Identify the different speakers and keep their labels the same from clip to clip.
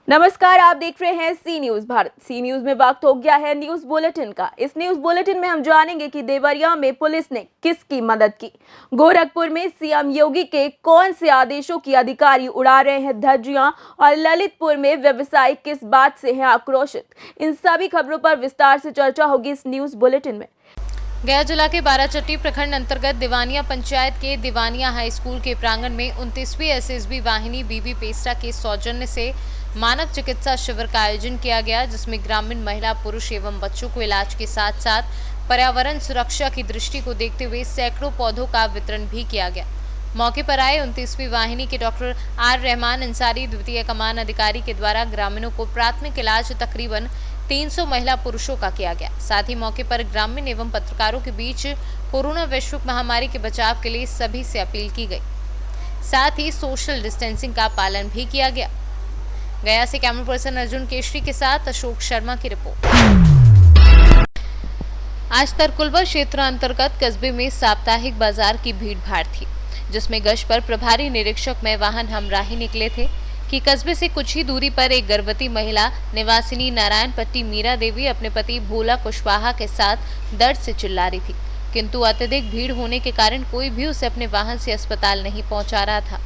Speaker 1: नमस्कार, आप देख रहे हैं सी न्यूज भारत। सी न्यूज में वक्त हो गया है न्यूज बुलेटिन का। इस न्यूज बुलेटिन में हम जानेंगे कि देवरिया में पुलिस ने किसकी मदद की। गोरखपुर में सीएम योगी के कौन से आदेशों की अधिकारी उड़ा रहे हैं धज्जियां, और ललितपुर में व्यवसायी किस बात से हैं आक्रोशित। इन सभी खबरों पर विस्तार से चर्चा होगी इस न्यूज बुलेटिन में।
Speaker 2: गया जिला के बाराचट्टी प्रखंड अंतर्गत दीवानिया पंचायत के दीवानिया हाई स्कूल के प्रांगण में 29वीं एसएसबी वाहिनी बीबी पेस्टा के सौजन्य से मानव चिकित्सा शिविर का आयोजन किया गया, जिसमें ग्रामीण महिला, पुरुष एवं बच्चों को इलाज के साथ साथ पर्यावरण सुरक्षा की दृष्टि को देखते हुए सैकड़ों पौधों का वितरण भी किया गया। मौके पर आए 29वीं वाहिनी के डॉक्टर आर रहमान अंसारी द्वितीय कमान अधिकारी के द्वारा ग्रामीणों को प्राथमिक इलाज तकरीबन 300 महिला पुरुषों का किया गया। साथ ही मौके पर ग्रामीण एवं पत्रकारों के बीच कोरोना वैश्विक महामारी के बचाव के लिए सभी से अपील की गई। साथ ही सोशल डिस्टेंसिंग का पालन भी किया गया। गया से कैमरा पर्सन अर्जुन केशरी के साथ अशोक शर्मा की रिपोर्ट। आज तरकुलवा क्षेत्र अंतर्गत कस्बे में साप्ताहिक बाजार की भीड़ भाड़ थी, जिसमें गश्त पर प्रभारी निरीक्षक में वाहन हमराही निकले थे कि कस्बे से कुछ ही दूरी पर एक गर्भवती महिला निवासिनी नारायणपट्टी मीरा देवी अपने पति भोला कुशवाहा के साथ दर्द से चिल्ला रही थी, किंतु अत्यधिक भीड़ होने के कारण कोई भी उसे अपने वाहन से अस्पताल नहीं पहुंचा रहा था।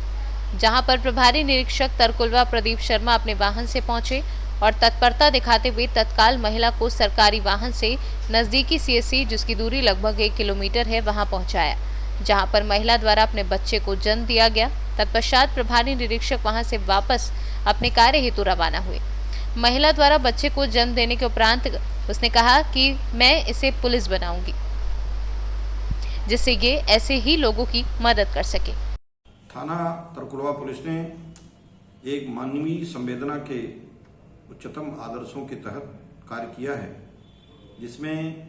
Speaker 2: जहां पर प्रभारी निरीक्षक तरकुलवा प्रदीप शर्मा अपने वाहन से पहुंचे और तत्परता दिखाते हुए तत्काल महिला को सरकारी वाहन से नजदीकी सीएससी, जिसकी दूरी लगभग 1 किलोमीटर है, वहां पहुंचाया, जहां पर महिला द्वारा अपने बच्चे को जन्म दिया गया। तत्पश्चात प्रभारी निरीक्षक वहां से वापस अपने कार्य हेतु रवाना हुए। महिला द्वारा बच्चे को जन्म देने के उपरांत उसने कहा कि मैं इसे पुलिस बनाऊंगी, जिससे ये ऐसे ही लोगों की मदद कर सके।
Speaker 3: थाना तरकुलवा पुलिस ने एक मानवीय संवेदना के उच्चतम आदर्शों के तहत कार्य किया है, जिसमें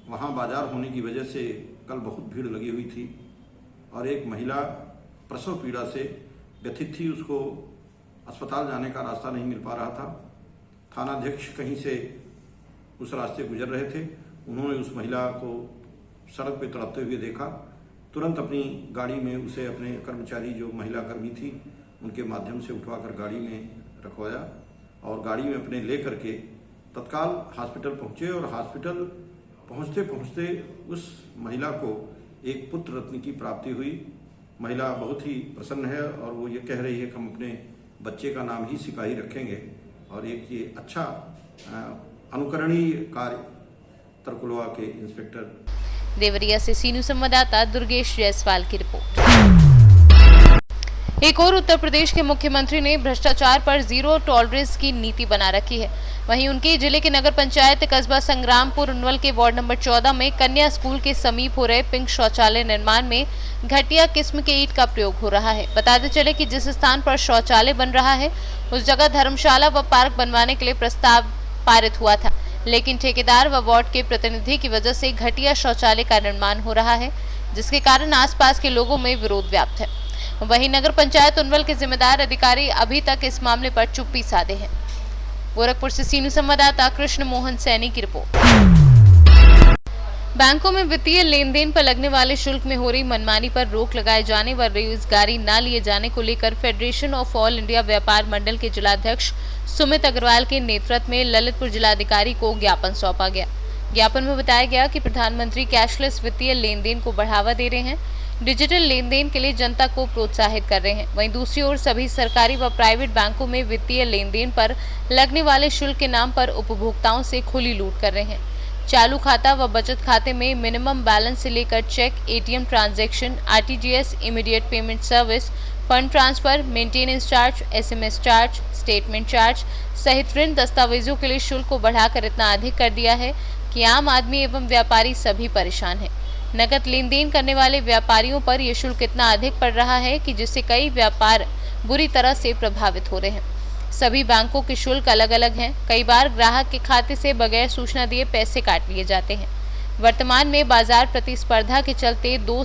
Speaker 3: वहाँ बाजार होने की वजह से कल बहुत भीड़ लगी हुई थी और एक महिला प्रसव पीड़ा से व्यथित थी। उसको अस्पताल जाने का रास्ता नहीं मिल पा रहा था। थानाध्यक्ष कहीं से उस रास्ते गुजर रहे थे। उन्होंने उस महिला को सड़क पर तड़पते हुए देखा। तुरंत अपनी गाड़ी में उसे अपने कर्मचारी, जो महिला कर्मी थी, उनके माध्यम से उठवाकर गाड़ी में रखवाया और गाड़ी में अपने ले करके तत्काल हॉस्पिटल पहुंचे। और हॉस्पिटल पहुंचते पहुंचते उस महिला को एक पुत्र रत्न की प्राप्ति हुई। महिला बहुत ही प्रसन्न है और वो ये कह रही है कि हम अपने बच्चे का नाम ही सिपाही रखेंगे। और एक ये अच्छा अनुकरणीय कार्य तरकुलवा के इंस्पेक्टर
Speaker 2: देवरिया से सी न्यूज संवाददाता दुर्गेश जायसवाल की रिपोर्ट। एक और उत्तर प्रदेश के मुख्यमंत्री ने भ्रष्टाचार पर जीरो टॉलरेंस की नीति बना रखी है। वहीं उनके जिले के नगर पंचायत कस्बा संग्रामपुर उनवल के वार्ड नंबर 14 में कन्या स्कूल के समीप हो रहे पिंक शौचालय निर्माण में घटिया किस्म के ईंट का प्रयोग हो रहा है। बताते चले कि जिस स्थान पर शौचालय बन रहा है उस जगह धर्मशाला व पार्क बनवाने के लिए प्रस्ताव पारित हुआ था, लेकिन ठेकेदार व वार्ड के प्रतिनिधि की वजह से घटिया शौचालय का निर्माण हो रहा है, जिसके कारण आसपास के लोगों में विरोध व्याप्त है। वहीं नगर पंचायत उनवल के जिम्मेदार अधिकारी अभी तक इस मामले पर चुप्पी साधे हैं। गोरखपुर से सी न्यूज संवाददाता कृष्ण मोहन सैनी की रिपोर्ट। बैंकों में वित्तीय लेन देन पर लगने वाले शुल्क में हो रही मनमानी पर रोक लगाए जाने व रोजगारी न लिए जाने को लेकर फेडरेशन ऑफ ऑल इंडिया व्यापार मंडल के जिलाध्यक्ष सुमित अग्रवाल के नेतृत्व में ललितपुर जिलाधिकारी को ज्ञापन सौंपा गया। ज्ञापन में बताया गया कि प्रधानमंत्री कैशलेस वित्तीय लेन देन को बढ़ावा दे रहे हैं, डिजिटल लेन देन के लिए जनता को प्रोत्साहित कर रहे हैं। वहीं दूसरी ओर सभी सरकारी व प्राइवेट बैंकों में वित्तीय लेन देन पर लगने वाले शुल्क के नाम पर उपभोक्ताओं से खुली लूट कर रहे हैं। चालू खाता व बचत खाते में मिनिमम बैलेंस से लेकर cheque, ATM transaction, RTGS, immediate payment service, fund transfer, maintenance charge, SMS charge, statement charge सहित ऋण दस्तावेजों के लिए शुल्क को बढ़ाकर इतना अधिक कर दिया है कि आम आदमी एवं व्यापारी सभी परेशान हैं। नकद लेन देन करने वाले व्यापारियों पर यह शुल्क इतना अधिक पड़ रहा है कि जिससे कई व्यापार बुरी तरह से प्रभावित हो रहे हैं। सभी बैंकों के शुल्क अलग अलग हैं। कई बार ग्राहक के खाते से बगैर सूचना दिए पैसे काट लिए जाते हैं। वर्तमान में बाजार प्रतिस्पर्धा के चलते 2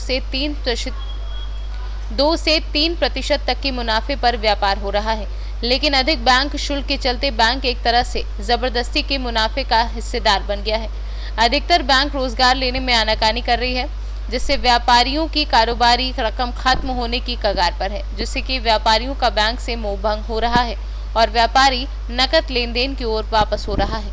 Speaker 2: से 3% तक के मुनाफे पर व्यापार हो रहा है, लेकिन अधिक बैंक शुल्क के चलते बैंक एक तरह से जबरदस्ती के मुनाफे का हिस्सेदार बन गया है। अधिकतर बैंक रोजगार लेने में आनाकानी कर रही है, जिससे व्यापारियों की कारोबारी रकम खत्म होने की कगार पर है, जिससे कि व्यापारियों का बैंक से मोह भंग हो रहा है और व्यापारी नकद लेन देन की ओर वापस हो रहा है।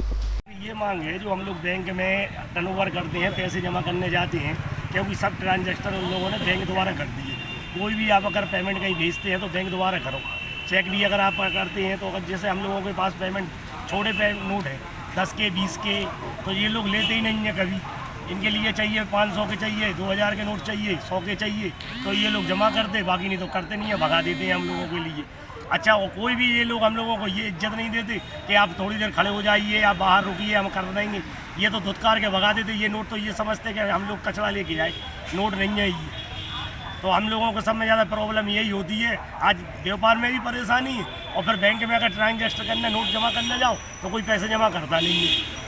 Speaker 4: ये मांग है जो हम लोग बैंक में टर्नओवर करते हैं, पैसे जमा करने जाते हैं, क्योंकि सब ट्रांजैक्शन उन लोगों ने बैंक द्वारा कर दिए। कोई भी आप अगर पेमेंट कहीं भेजते हैं तो बैंक द्वारा करो। चेक भी अगर आप करते हैं तो अगर जैसे हम लोगों के पास पेमेंट छोटे पे नोट है 10 के 20 के, तो ये लोग लेते ही नहीं हैं कभी। इनके लिए चाहिए 500 के चाहिए, 2000 के नोट चाहिए, 100 के चाहिए, तो ये लोग जमा करते, बाकी नहीं तो करते नहीं है, भगा देते हैं हम लोगों के लिए। अच्छा, और कोई भी ये लोग हम लोगों को ये इज्जत नहीं देते कि आप थोड़ी देर खड़े हो जाइए, आप बाहर रुकिए, हम कर देंगे। ये तो धुतकार के भगा देते। ये नोट तो ये समझते कि हम लोग कचरा लेके आए, नोट नहीं है ये। तो हम लोगों को सब में ज़्यादा प्रॉब्लम यही होती है। आज व्यापार में भी परेशानी है, और फिर बैंक में अगर ट्रांजैक्शन करने नोट जमा करने जाओ तो कोई पैसे जमा करता नहीं है।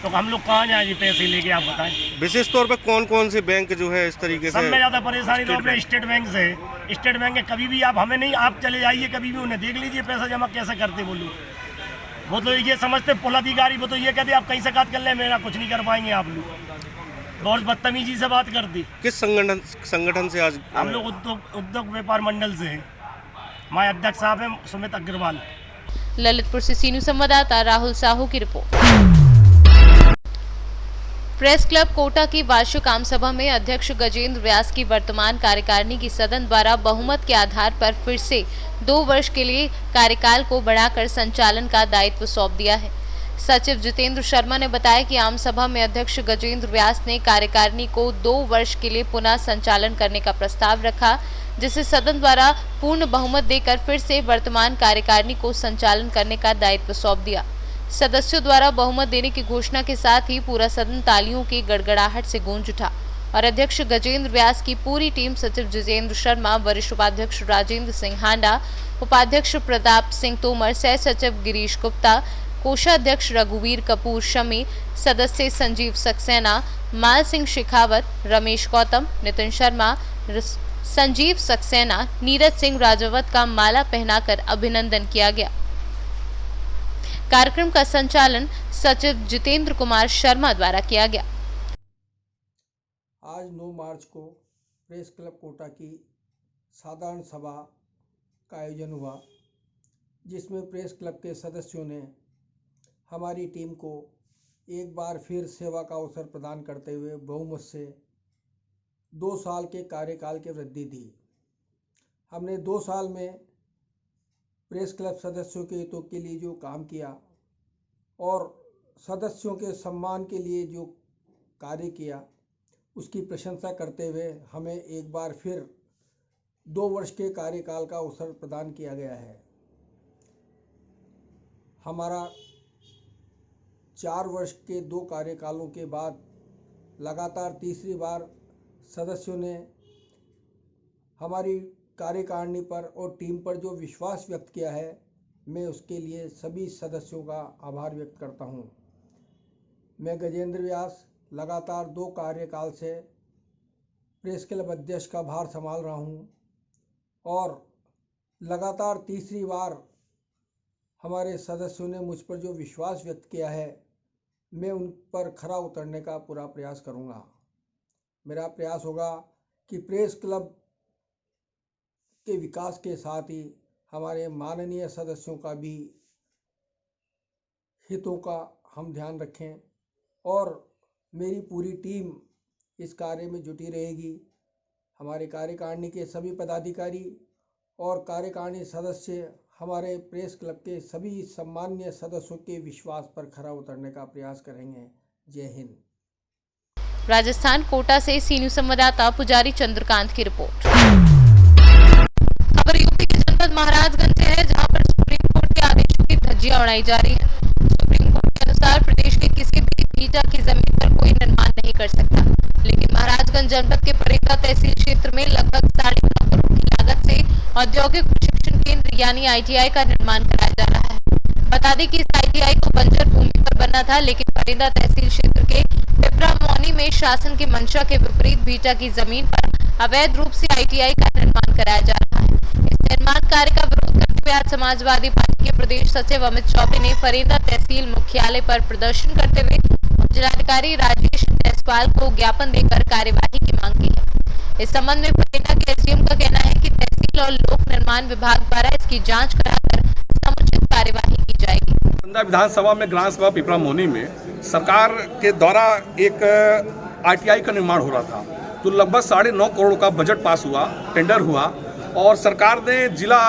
Speaker 4: तो हम लोग कहाँ जाए ये पैसे लेके, आप बताएं।
Speaker 5: विशेष तौर पे कौन कौन से बैंक जो है इस तरीके
Speaker 4: सब
Speaker 5: से?
Speaker 4: में ज़्यादा परेशानी तो अपने स्टेट बैंक से है। स्टेट बैंक है, कभी भी आप हमें नहीं, आप चले जाइए कभी भी, उन्हें देख लीजिए पैसा जमा कैसे करते वो लोग। वो तो ये समझते पुल अधिकारी, वो तो ये कहते आप कहीं से बात कर ले, मेरा कुछ नहीं कर पाएंगे आप लोग। बहुत बदतमीजी से बात करती।
Speaker 5: किस संगठन से आज?
Speaker 4: हम लोग उद्योग व्यापार मंडल से हैं। हमारे अध्यक्ष साहब हैं सुमित अग्रवाल।
Speaker 2: ललितपुर से सीनू संवाददाता राहुल साहू की रिपोर्ट। प्रेस क्लब कोटा की वार्षिक आम सभा में अध्यक्ष गजेंद्र व्यास की वर्तमान कार्यकारिणी की सदन द्वारा बहुमत के आधार पर फिर से 2 वर्ष के लिए कार्यकाल को बढ़ाकर संचालन का दायित्व सौंप दिया है। सचिव जितेंद्र शर्मा ने बताया कि आम सभा में अध्यक्ष गजेंद्र व्यास ने कार्यकारिणी को 2 वर्ष के लिए पुनः संचालन करने का प्रस्ताव रखा, जिसे सदन द्वारा पूर्ण बहुमत देकर फिर से वर्तमान कार्यकारिणी को संचालन करने का दायित्व सौंप दिया। सदस्यों द्वारा बहुमत देने की घोषणा के साथ ही पूरा सदन तालियों की गड़गड़ाहट से गूंज उठा और अध्यक्ष गजेंद्र व्यास की पूरी टीम सचिव जितेंद्र शर्मा, वरिष्ठ उपाध्यक्ष राजेंद्र सिंह हांडा, उपाध्यक्ष प्रताप सिंह तोमर, सह सचिव गिरीश गुप्ता, कोषाध्यक्ष रघुवीर कपूर शमी, सदस्य संजीव सक्सेना, माल सिंह शेखावत, रमेश गौतम, नितिन शर्मा, संजीव सक्सेना, नीरज सिंह राजावत का माला पहनाकर अभिनंदन किया गया। कार्यक्रम का संचालन सचिव जितेंद्र कुमार शर्मा द्वारा किया गया।
Speaker 6: आज 9 मार्च को प्रेस क्लब कोटा की साधारण सभा का आयोजन हुआ, जिसमें प्रेस क्लब के सदस्यों ने हमारी टीम को एक बार फिर सेवा का अवसर प्रदान करते हुए बहुमत से 2 साल के कार्यकाल की वृद्धि दी। हमने 2 साल में प्रेस क्लब सदस्यों के हितों के लिए जो काम किया और सदस्यों के सम्मान के लिए जो कार्य किया, उसकी प्रशंसा करते हुए हमें एक बार फिर 2 वर्ष के कार्यकाल का अवसर प्रदान किया गया है। हमारा 4 वर्ष के 2 कार्यकालों के बाद लगातार तीसरी बार सदस्यों ने हमारी कार्यकारिणी पर और टीम पर जो विश्वास व्यक्त किया है, मैं उसके लिए सभी सदस्यों का आभार व्यक्त करता हूं। मैं गजेंद्र व्यास लगातार 2 कार्यकाल से प्रेस क्लब अध्यक्ष का भार संभाल रहा हूं और लगातार तीसरी बार हमारे सदस्यों ने मुझ पर जो विश्वास व्यक्त किया है, मैं उन पर खरा उतरने का पूरा प्रयास करूंगा। मेरा प्रयास होगा कि प्रेस क्लब के विकास के साथ ही हमारे माननीय सदस्यों का भी हितों का हम ध्यान रखें और मेरी पूरी टीम इस कार्य में जुटी रहेगी। हमारे कार्यकारिणी के सभी पदाधिकारी और कार्यकारिणी सदस्य हमारे प्रेस क्लब के सभी सम्माननीय सदस्यों के विश्वास पर खरा उतरने का प्रयास करेंगे। जय हिंद।
Speaker 2: राजस्थान कोटा से सीनू संवाददाता पुजारी चंद्रकांत की रिपोर्ट। खबर यूपी के जनपद महाराजगंज से है, जहां पर सुप्रीम कोर्ट के आदेशों की धज्जियां उड़ाई जा रही है। सुप्रीम कोर्ट के अनुसार प्रदेश के किसी भी ईटा की जमीन पर कोई निर्माण नहीं कर सकता, लेकिन महाराजगंज जनपद के फरेंदा तहसील क्षेत्र में लगभग 9.5 करोड़ की लागत से औद्योगिक प्रशिक्षण केंद्र यानी ITI का निर्माण कराया जा रहा है। बता दें कि इस ITI को बंजर भूमि पर बनना था, लेकिन फरेंदा तहसील क्षेत्र के पिपरा मौनी में शासन की मंशा के विपरीत बीटा की जमीन पर अवैध रूप से ITI का निर्माण कराया जा रहा है। इस निर्माण कार्य का विरोध करते हुए आज समाजवादी पार्टी के प्रदेश सचिव अमित चौबे ने फरेंदा तहसील मुख्यालय पर प्रदर्शन करते हुए जिलाधिकारी राजेश जायसवाल को ज्ञापन देकर कार्यवाही की मांग की है। इस संबंध में फरेंदा के SDM का कहना है कि तहसील और लोक निर्माण विभाग द्वारा इसकी जांच कराकर समुचित कार्य
Speaker 7: विधानसभा में ग्राम सभा पिपरा मोहनी में सरकार के द्वारा एक आरटीआई का निर्माण हो रहा था, तो लगभग 9.5 करोड़ का बजट पास हुआ, टेंडर हुआ और सरकार ने जिला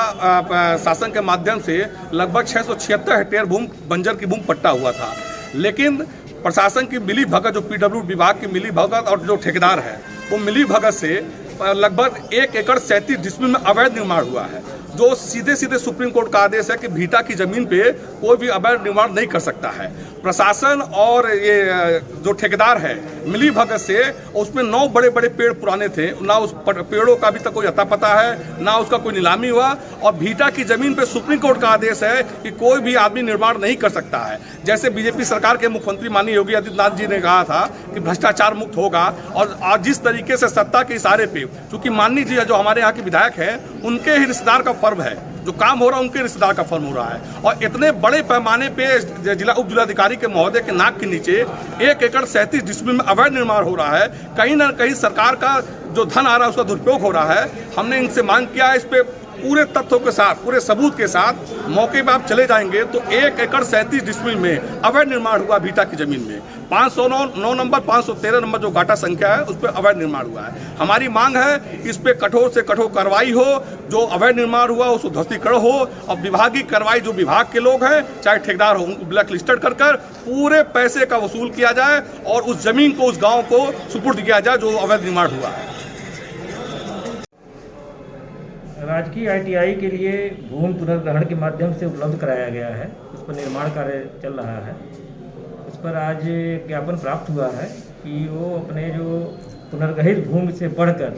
Speaker 7: शासन के माध्यम से लगभग 676 हेक्टेयर भूमि बंजर की भूमि पट्टा हुआ था। लेकिन प्रशासन की मिली भगत, जो पीडब्ल्यू विभाग की मिली भगत और जो ठेकेदार है वो मिली भगत से लगभग 1 एकड़ 37 डिसमिल में अवैध निर्माण हुआ है, जो सीधे सीधे सुप्रीम कोर्ट का आदेश है कि भीटा की जमीन पे कोई भी अवैध निर्माण नहीं कर सकता है। प्रशासन और ये जो ठेकेदार है मिली भगत से, उसमें 9 बड़े बड़े पेड़ पुराने थे, ना उस पेड़ों का अभी तक कोई अता पता है, ना उसका कोई नीलामी हुआ और भीटा की जमीन पे सुप्रीम कोर्ट का आदेश है कि कोई भी आदमी निर्माण नहीं कर सकता है। जैसे बीजेपी सरकार के मुख्यमंत्री माननीय योगी आदित्यनाथ जी ने कहा था कि भ्रष्टाचार मुक्त होगा, और आज जिस तरीके से सत्ता के इशारे पे, क्योंकि माननीय जी जो हमारे यहाँ के विधायक हैं उनके ही रिश्तेदार का फर्म है, जो काम हो रहा है उनके रिश्तेदार का फर्म हो रहा है, और इतने बड़े पैमाने पे जिला उप जिलाधिकारी के महोदय के नाक के नीचे 1 एकड़ 37 डिसमिल में अवैध निर्माण हो रहा है। कहीं ना कहीं सरकार का जो धन आ रहा है उसका दुरुपयोग हो रहा है। हमने इनसे मांग किया है, इस पे पूरे तथ्यों के साथ, पूरे सबूत के साथ मौके पे आप चले जाएंगे तो 1 एकड़ 37 डिसमिल में अवैध निर्माण हुआ भीटा की जमीन में। 509 नंबर 513 नंबर जो गाटा संख्या है उस पर अवैध निर्माण हुआ है। हमारी मांग है इस पे कठोर से कठोर कार्रवाई हो, जो अवैध निर्माण हुआ उसको ध्वस्तीकरण हो और विभागीय कार्रवाई, जो विभाग के लोग हैं चाहे ठेकेदार हो उनको ब्लैक लिस्टेड कर पूरे पैसे का वसूल किया जाए और उस जमीन को, उस गाँव को सुपुर्द किया जाए जो अवैध निर्माण हुआ है।
Speaker 8: राजकीय आईटीआई के लिए भूमि पुनर्ग्रहण के माध्यम से उपलब्ध कराया गया है, उस पर निर्माण कार्य चल रहा है। उस पर आज ज्ञापन प्राप्त हुआ है कि वो अपने जो पुनर्ग्रहित भूमि से बढ़कर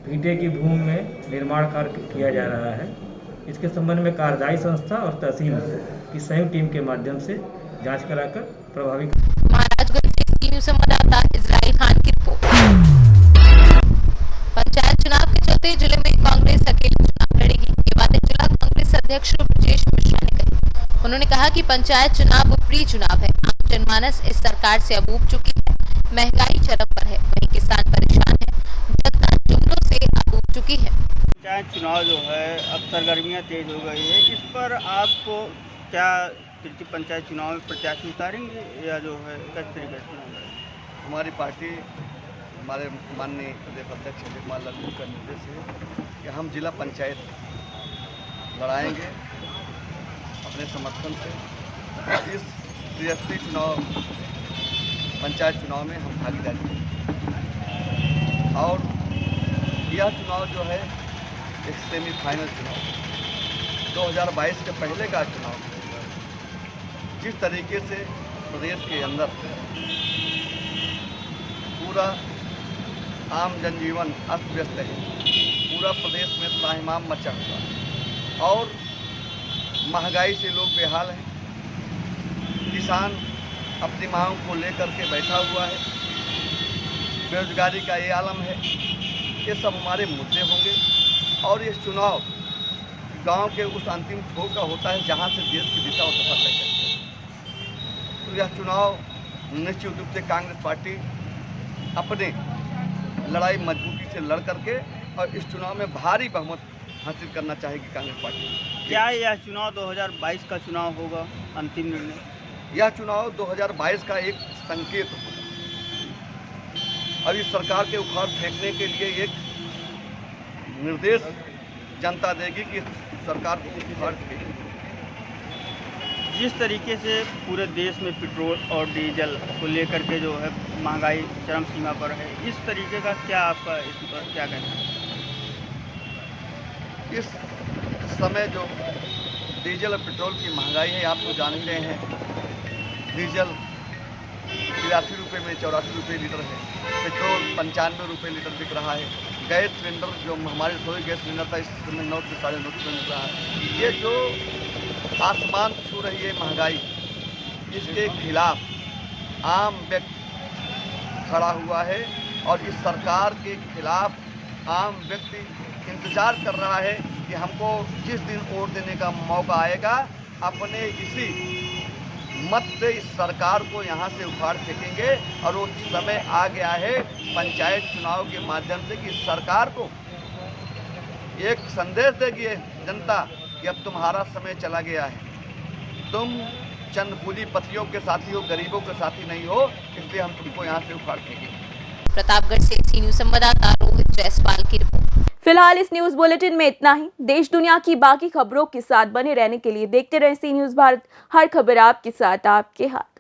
Speaker 8: भीटे की भूमि में निर्माण कार्य किया जा रहा है। इसके संबंध में कार्यदायी संस्था और तहसील की संयुक्त टीम के माध्यम से जांच कराकर प्रभावी
Speaker 2: महाराजगंज से सी न्यूज़ संवाददाता इजराइल खान की रिपोर्ट। पंचायत चुनाव के चलते जिले में कांग्रेस अकेले चुनाव लड़ेगी, ये बातें जिला कांग्रेस अध्यक्ष ब्रजेश मिश्रा ने कही। उन्होंने कहा कि पंचायत चुनाव प्री चुनाव है, आम जनमानस इस सरकार से अब ऊब चुकी है, महंगाई चरम पर है, वहीं किसान परेशान है, जनता जुमलों से अब ऊब चुकी है।
Speaker 9: पंचायत चुनाव जो है अब सरगर्मियाँ तेज हो गई है, इस पर आपको क्या पंचायत चुनाव में प्रत्याशी उतारेंगे या जो है किस तरीके से?
Speaker 10: हमारी पार्टी, हमारे माननीय प्रदेश अध्यक्ष अजय कुमार लल्लू का निर्देश है कि हम जिला पंचायत लड़ाएंगे अपने समर्थन से। इस त्रिस्तरीय चुनाव, पंचायत चुनाव में हम भागीदारी करेंगे और यह चुनाव जो है एक सेमीफाइनल चुनाव, 2022 के पहले का चुनाव। जिस तरीके से प्रदेश के अंदर पूरा आम जनजीवन अस्त व्यस्त है, पूरा प्रदेश में त्राहिमाम मचा हुआ और महंगाई से लोग बेहाल हैं, किसान अपनी मांग को लेकर के बैठा हुआ है, बेरोजगारी का ये आलम है, ये सब हमारे मुद्दे होंगे। और ये चुनाव गांव के उस अंतिम छोर का होता है जहां से देश की दिशा और दशा तय करती है। तो यह चुनाव निश्चित रूप से कांग्रेस पार्टी अपने लड़ाई मजबूती से लड़ करके और इस चुनाव में भारी बहुमत हासिल करना चाहेगी कांग्रेस पार्टी।
Speaker 9: क्या यह चुनाव 2022 का चुनाव होगा अंतिम निर्णय?
Speaker 10: यह चुनाव 2022 का एक संकेत होगा। अब इस सरकार के उखाड़ फेंकने के लिए एक निर्देश जनता देगी कि सरकार को उखाड़ फेंके।
Speaker 9: जिस तरीके से पूरे देश में पेट्रोल और डीजल को लेकर के जो है महंगाई चरम सीमा पर है, इस तरीके का क्या आपका इस पर क्या कहना है?
Speaker 10: इस समय जो डीजल और पेट्रोल की महंगाई है, आप तो जान ही रहे हैं। डीजल 83 रुपये में 84 रुपये लीटर है, पेट्रोल 95 रुपये लीटर बिक रहा है। गैस सिलेंडर जो हमारे रसोई गैस सिलेंडर था इस समय 9 से 9.5 रुपये मिल रहा है। ये जो आसमान छू रही है महंगाई, इसके खिलाफ आम व्यक्ति खड़ा हुआ है और इस सरकार के खिलाफ आम व्यक्ति इंतजार कर रहा है कि हमको जिस दिन वोट देने का मौका आएगा अपने इसी मत से इस सरकार को यहाँ से उखाड़ फेंकेंगे। और वो समय आ गया है पंचायत चुनाव के माध्यम से कि सरकार को एक संदेश देगी जनता कि अब तुम्हारा समय चला गया है। तुम चंद पूंजीपतियों के साथी हो, गरीबों के साथी नहीं हो, इसलिए हम तुमको यहाँ से उखाड़ देंगे।
Speaker 2: प्रतापगढ़ से सी न्यूज संवाददाता रोहित जायसवाल की रिपोर्ट।
Speaker 1: फिलहाल इस न्यूज बुलेटिन में इतना ही। देश दुनिया की बाकी खबरों के साथ बने रहने के लिए देखते रहें सी न्यूज भारत। हर खबर आपके साथ, आपके हाथ।